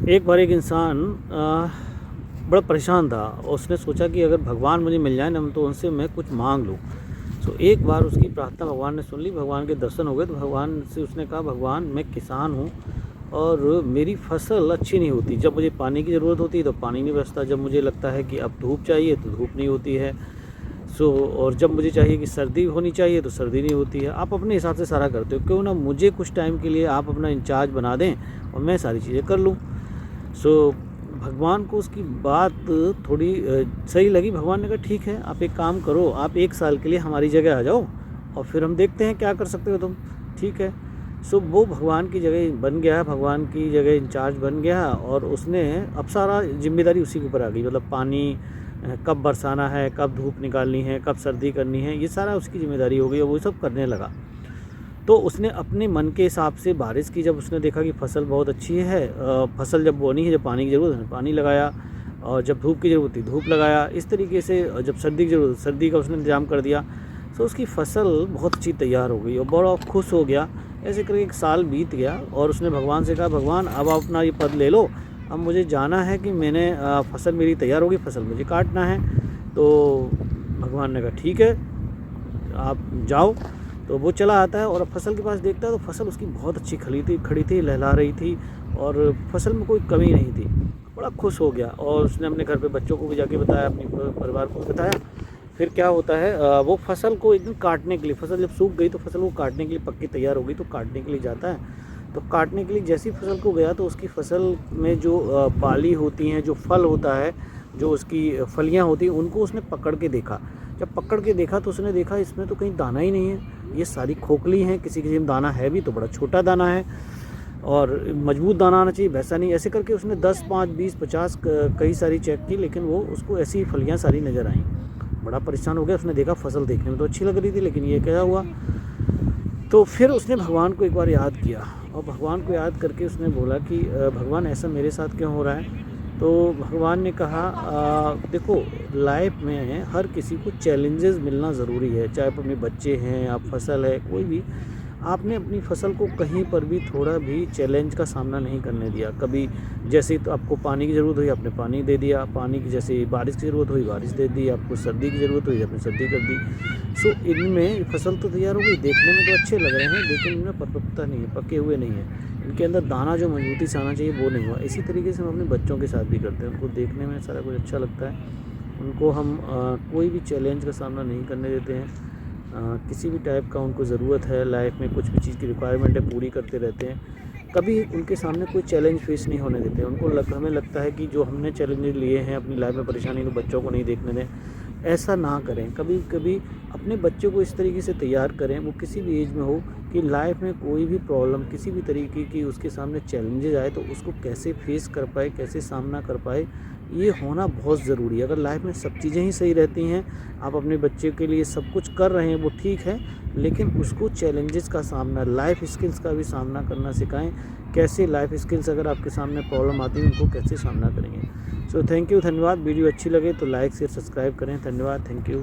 एक बार एक इंसान बड़ा परेशान था। उसने सोचा कि अगर भगवान मुझे मिल जाए ना तो उनसे मैं कुछ मांग लूँ। सो एक बार उसकी प्रार्थना भगवान ने सुन ली, भगवान के दर्शन हो गए। तो भगवान से उसने कहा, भगवान मैं किसान हूँ और मेरी फसल अच्छी नहीं होती। जब मुझे पानी की ज़रूरत होती है तो पानी नहीं बरसता, जब मुझे लगता है कि अब धूप चाहिए तो धूप नहीं होती है। और जब मुझे चाहिए कि सर्दी होनी चाहिए तो सर्दी नहीं होती है। आप अपने हिसाब से सारा करते हो, क्यों ना मुझे कुछ टाइम के लिए आप अपना इंचार्ज बना दें और मैं सारी चीज़ें कर लूँ। भगवान को उसकी बात थोड़ी सही लगी। भगवान ने कहा, ठीक है, आप एक काम करो, आप 1 साल के लिए हमारी जगह आ जाओ और फिर हम देखते हैं क्या कर सकते हो तुम। ठीक है। वो भगवान की जगह बन गया, भगवान की जगह इंचार्ज बन गया और उसने अब सारा जिम्मेदारी उसी के ऊपर आ गई। मतलब पानी कब बरसाना है, कब धूप निकालनी है, कब सर्दी करनी है, ये सारा उसकी जिम्मेदारी हो गई और वो सब करने लगा। तो उसने अपने मन के हिसाब से बारिश की, जब उसने देखा कि फसल बहुत अच्छी है, फसल जब बोनी है, जब पानी की ज़रूरत है पानी लगाया, और जब धूप की ज़रूरत थी धूप लगाया। इस तरीके से जब सर्दी की ज़रूरत सर्दी का उसने इंतजाम कर दिया। तो उसकी फसल बहुत अच्छी तैयार हो गई और बड़ा खुश हो गया। ऐसे करके 1 साल बीत गया और उसने भगवान से कहा, भगवान अब आप अपना ये पद ले लो, अब मुझे जाना है कि मैंने फसल मेरी तैयार होगी, फसल मुझे काटना है। तो भगवान ने कहा, ठीक है, आप जाओ। तो वो चला आता है और फसल के पास देखता है तो फसल उसकी बहुत अच्छी खड़ी थी, लहला रही थी और फसल में कोई कमी नहीं थी। बड़ा खुश हो गया और उसने अपने घर पे बच्चों को भी जाके बताया, अपने परिवार को भी बताया। फिर क्या होता है, वो फसल को एक दिन काटने के लिए, फसल जब सूख गई तो फसल को काटने के लिए पक्की तैयार हो गई, तो काटने के लिए जाता है। तो काटने के लिए जैसी फसल को गया तो उसकी फसल में जो बाली होती हैं, जो फल होता है, जो उसकी फलियाँ होती हैं, उनको उसने पकड़ के देखा। जब पकड़ के देखा तो उसने देखा इसमें तो कहीं दाना ही नहीं है, ये सारी खोखली हैं। किसी किसी में दाना है भी तो बड़ा छोटा दाना है और मजबूत दाना आना चाहिए, वैसा नहीं। ऐसे करके उसने 10, 5, 20, 50 कई सारी चेक की, लेकिन वो उसको ऐसी ही फलियाँ सारी नज़र आईं। बड़ा परेशान हो गया। उसने देखा फसल देखने में तो अच्छी लग रही थी, लेकिन ये क्या हुआ। तो फिर उसने भगवान को एक बार याद किया और भगवान को याद करके उसने बोला कि भगवान ऐसा मेरे साथ क्यों हो रहा है। तो भगवान ने कहा, देखो, लाइफ में हर किसी को चैलेंजेस मिलना ज़रूरी है, चाहे आप अपने बच्चे हैं, आप फसल है, कोई भी। आपने अपनी फसल को कहीं पर भी थोड़ा भी चैलेंज का सामना नहीं करने दिया। कभी जैसे तो आपको पानी की ज़रूरत हुई, आपने पानी दे दिया, पानी की जैसे बारिश की ज़रूरत हुई, बारिश दे दी, आपको सर्दी की ज़रूरत हुई, आपने सर्दी कर दी। इनमें फसल तो तैयार हो गई, देखने में तो अच्छे लग रहे हैं, लेकिन इनमें परिपक्वता नहीं है, पके हुए नहीं है, इनके अंदर दाना जो मजबूती से आना चाहिए वो नहीं हुआ। इसी तरीके से हम अपने बच्चों के साथ भी करते हैं। उनको देखने में सारा कुछ अच्छा लगता है, उनको हम कोई भी चैलेंज का सामना नहीं करने देते हैं। किसी भी टाइप का उनको ज़रूरत है, लाइफ में कुछ भी चीज़ की रिक्वायरमेंट है, पूरी करते रहते हैं। कभी उनके सामने कोई चैलेंज फेस नहीं होने देते। हमें लगता है कि जो हमने चैलेंज लिए हैं अपनी लाइफ में, परेशानी, तो बच्चों को नहीं देखने दें। ऐसा ना करें। कभी कभी अपने बच्चों को इस तरीके से तैयार करें, वो किसी भी एज में हो, कि लाइफ में कोई भी प्रॉब्लम, किसी भी तरीके की उसके सामने चैलेंजेज आए तो उसको कैसे फेस कर पाए, कैसे सामना कर पाए, ये होना बहुत ज़रूरी है। अगर लाइफ में सब चीज़ें ही सही रहती हैं, आप अपने बच्चे के लिए सब कुछ कर रहे हैं, वो ठीक है, लेकिन उसको चैलेंजेस का सामना, लाइफ स्किल्स का भी सामना करना सिखाएं। कैसे लाइफ स्किल्स, अगर आपके सामने प्रॉब्लम आती है, उनको कैसे सामना करेंगे। थैंक यू, धन्यवाद। वीडियो अच्छी लगे तो लाइक शेयर सब्सक्राइब करें। धन्यवाद, थैंक यू।